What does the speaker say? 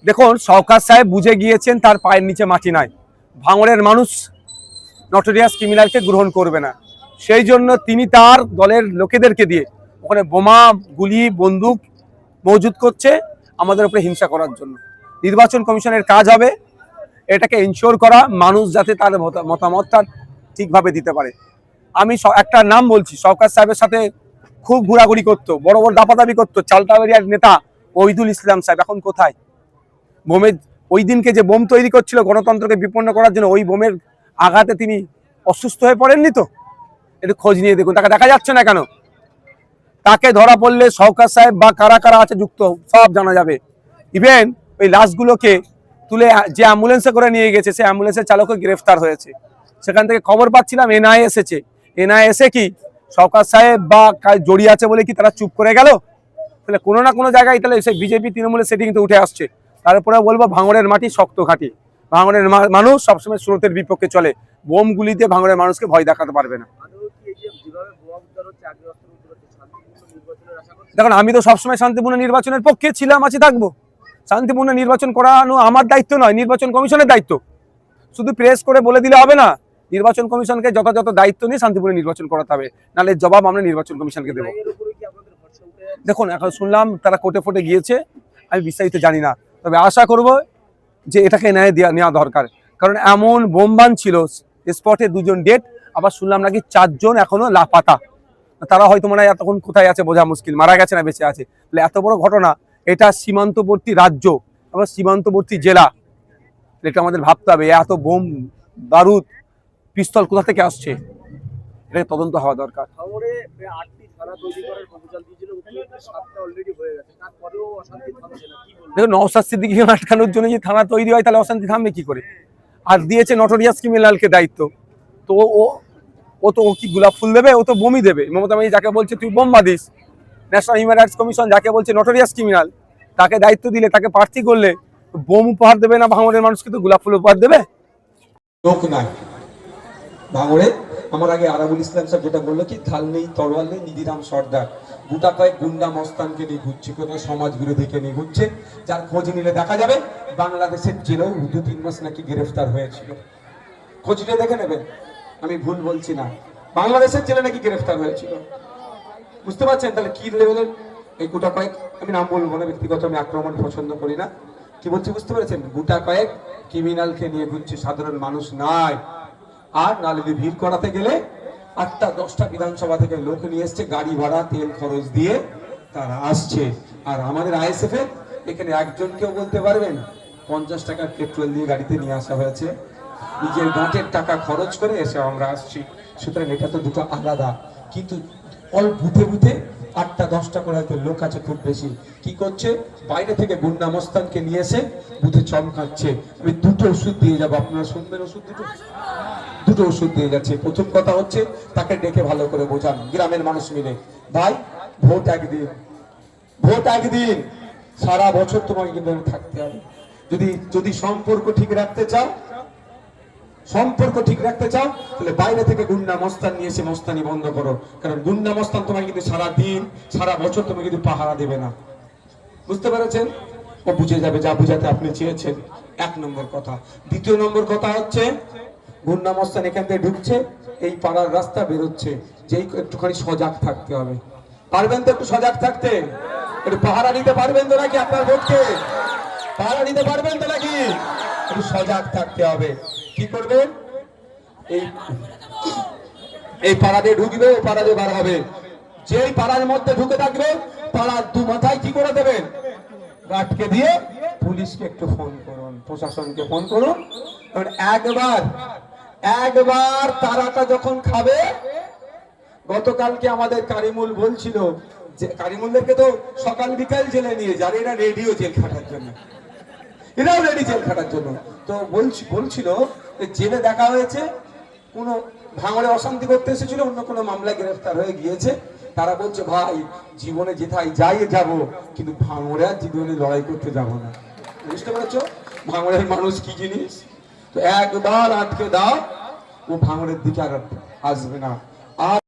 দেখুন, শওকত সাহেব বুঝে গিয়েছেন তার পায়ের নিচে মাটি নাই। ভাঙড়ের মানুষ নটোরিয়াস ক্রিমিনালকে গ্রহণ করবে না। সেই জন্য তিনি তার দলের লোকেদেরকে দিয়ে ওখানে বোমা, গুলি, বন্দুক মজুত করছে আমাদের উপরে হিংসা করার জন্য। নির্বাচন কমিশনের কাজ হবে এটাকে ইনশিওর করা, মানুষ যাতে তার মতামতটা ঠিকভাবে দিতে পারে। আমি একটা নাম বলছি, শওকত সাহেবের সাথে খুব ঘোরাঘুরি করতো, বড় বড় দাপাদাপি করতো চালতাবেরিয়ার নেতা ওহিদুল ইসলাম সাহেব এখন কোথায়? বোমের ওই দিনকে যে বোম তৈরি করছিল গণতন্ত্রকে বিপন্ন করার জন্য, ওই বোমের আঘাতে তিনি অসুস্থ হয়ে পড়েননি তো? একটু খোঁজ নিয়ে দেখুন, তাকে দেখা যাচ্ছে না কেন? তাকে ধরা পড়লে শওকত সাহেব বা কারা কারা আছে যুক্ত সব জানা যাবে। ইভেন ওই লাশগুলোকে তুলে যে অ্যাম্বুলেন্সে করে নিয়ে গেছে, সে অ্যাম্বুলেন্সের চালকও গ্রেফতার হয়েছে। সেখান থেকে খবর পাচ্ছিলাম এনআই এসেছে। এনআই এসে কি শওকত সাহেব বা জড়িয়ে আছে বলে কি তারা চুপ করে গেল? তাহলে কোনো না কোনো জায়গায় তাহলে সেই বিজেপি তৃণমূলের সেটি কিন্তু উঠে আসছে। তারপরে বলবো ভাঙড়ের মাটি শক্ত ঘাঁটি, ভাঙড়ের মানুষ সবসময় স্রোতের বিপক্ষে চলে। বোম গুলিতে ভাঙড়ের মানুষকে ভয় দেখাতে পারবে না। দেখুন, আমি তো সবসময় শান্তিপূর্ণ নির্বাচনের পক্ষে ছিলাম, আছি, থাকবো। শান্তিপূর্ণ নির্বাচন করানো আমার দায়িত্ব নয়, নির্বাচন কমিশনের দায়িত্ব। শুধু প্রেস করে বলে দিলে হবে না, নির্বাচন কমিশনকে যথাযথ দায়িত্ব নিয়ে শান্তিপূর্ণ নির্বাচন করাতে হবে, নাহলে জবাব আমরা নির্বাচন কমিশনকে দেবো। দেখুন, এখন শুনলাম তারা কোর্টে ফোটে গিয়েছে, আমি বিস্তারিত জানি না, তবে আশা করব যে এটাকে নেওয়া দরকার। কারণ এমন বোমবান ছিল, স্পটে 2 জন ডেড, আবার শুনলাম নাকি 4 জন এখনো লাপাতা। তারা হয়তো মনে হয় এতক্ষণ কোথায় আছে বোঝা মুশকিল, মারা গেছে না বেঁচে আছে। তাহলে এত বড় ঘটনা, এটা সীমান্তবর্তী রাজ্য, আবার সীমান্তবর্তী জেলা, এটা আমাদের ভাবতে হবে। এত বোম, বারুদ, পিস্তল কোথা থেকে আসছে, এটা তদন্ত হওয়া দরকার। দেখুন, নওশাদ সিদ্দিকীকে আটকানোর জন্য যদি থানা তৈরি হয় তাহলে অশান্তি থামবে কি করে? আর দিয়েছে নটোরিয়াস ক্রিমিনালকে দায়িত্ব, তো ও তো কি গোলাপ ফুল দেবে? ও তো বোমই দেবে। মমতা ব্যানার্জি যাকে বলছে তুই বোম বাঁধিস, ন্যাশনাল হিউম্যান রাইটস কমিশন যাকে বলছে নটোরিয়াস ক্রিমিনাল, তাকে দায়িত্ব দিলে, তাকে প্রার্থী করলে বোম উপহার দেবে না ভাঙড়ের মানুষকে তো গোলাপ ফুল উপহার দেবে? লোক নাই ভাঙড়ে। আমার আগে আরাবুল ইসলাম সাহেব যেটা বললো কি, ঢাল নেই, তরোয়াল নেই, নিধিরাম সর্দার গোটা কয়েক গুন্ডা মস্তানকে নিয়ে ঘুরছে, কোনো সমাজ বিরোধীকে নিয়ে ঘুরছে, যার খোঁজ নিলে দেখা যাবে বাংলাদেশের জেলেও 2-3 মাস নাকি গ্রেফতার হয়েছিল। খোঁজ নিয়ে দেখে নেবেন, আমি ভুল বলছি না, বাংলাদেশের জেলে নাকি গ্রেফতার হয়েছিল। বুঝতে পারছেন তাহলে কি লেভেলের এই গোটা কয়েক, আমি নাম বলবো না, ব্যক্তিগত আমি আক্রমণ পছন্দ করি না। কি বলছি বুঝতে পেরেছেন? গোটা কয়েক ক্রিমিনালকে নিয়ে ঘুরছে, সাধারণ মানুষ নাই। আর নালে ভিড় করাতে গেলে 8টা 10টা বিধানসভা থেকে লোক নিয়ে এসছে, গাড়ি ভাড়া তেল খরচ দিয়ে তারা আসছে। আর আমাদের আইএসএফ এর এখানে একজনকেও বলতে পারবেন 50 টাকার পেট্রোল দিয়ে গাড়িতে নিয়ে আসা হয়েছে, নিজের গাঁটের টাকা খরচ করে এসে আমরা আসছি। সুতরাং এটা তো দুটো আলাদা। কিন্তু অল্প বুথে বুথে 8টা 10টা করে হয়তো লোক আছে খুব বেশি, কি করছে বাইরে থেকে গুন্ডা মস্তানকে নিয়ে এসে বুথে চমকাচ্ছে। আমি 2টো ওষুধ দিয়ে যাবো, আপনারা শুনবেন ওষুধ দুটো ওষুধ দিয়ে যাচ্ছে। প্রথম কথা হচ্ছে তাকে ডেকে ভালো করে বোঝান, গ্রামের মানুষ মিলে, ভাই ভোট একদিন, সারা বছর তোমাকে কিন্তু থাকতে হবে। যদি সম্পর্ক ঠিক রাখতে চাও তাহলে বাইরে থেকে গুন্ডা মস্তান নিয়ে এসে মস্তানি বন্ধ করো। কারণ গুন্ডা মস্তান তোমাকে কিন্তু সারা দিন সারা বছর তোমাকে কিন্তু পাহারা দেবে না। বুঝতে পেরেছেন? ও বুঝে যাবে যা বুঝাতে আপনি চেয়েছেন, 1 নম্বর কথা। 2 নম্বর কথা হচ্ছে গুন্ডা মস্তান এখান থেকে ঢুকছে, এই পাড়ার রাস্তা বেরোচ্ছে, যেই একটুখানি সজাগ থাকতে হবে। পারবেন তো একটু সজাগ থাকতে? একটু পাহারা দিতে পারবেন তো নাকি? আপনার ভোটকে পাহারা দিতে পারবেন তো নাকি? একটু সজাগ থাকতে হবে। কি করবেন? এই পাড়া দিয়ে ঢুকবে, ও পাড়া দিয়ে বার হবে। যেই পাড়ার মধ্যে ঢুকে থাকবে, পাড়ার 2 মাথায় কি করে দেবেন? গার্ডকে দিয়ে পুলিশকে একটু ফোন করুন, প্রশাসনকে ফোন করুন। একবার তারাটা যখন খাবে, গতকালকে আমাদের কারিমুল বলছিল যে কারিমুলদেরকে তো সকাল বিকাল জেলে নিয়ে যার, এরা রেডিও জেল খাটার জন্য, এরাও রেডি জেল খাটার জন্য। তো বলছিল জেলে দেখা হয়েছে, কোন ভাঙড়ে অশান্তি করতে এসেছিল, অন্য কোনো মামলায় গ্রেফতার হয়ে গিয়েছে। তারা বলছে ভাই জীবনে যেথায় যাই যাব, কিন্তু ভাঙড়ে আর জীবনে লড়াই করতে যাব না। বুঝতে পারছো ভাঙড়ের মানুষ কি জিনিস? তো একবার আটকে দাও, ও ভাঙড়ের দিকে আর আসবে না। আর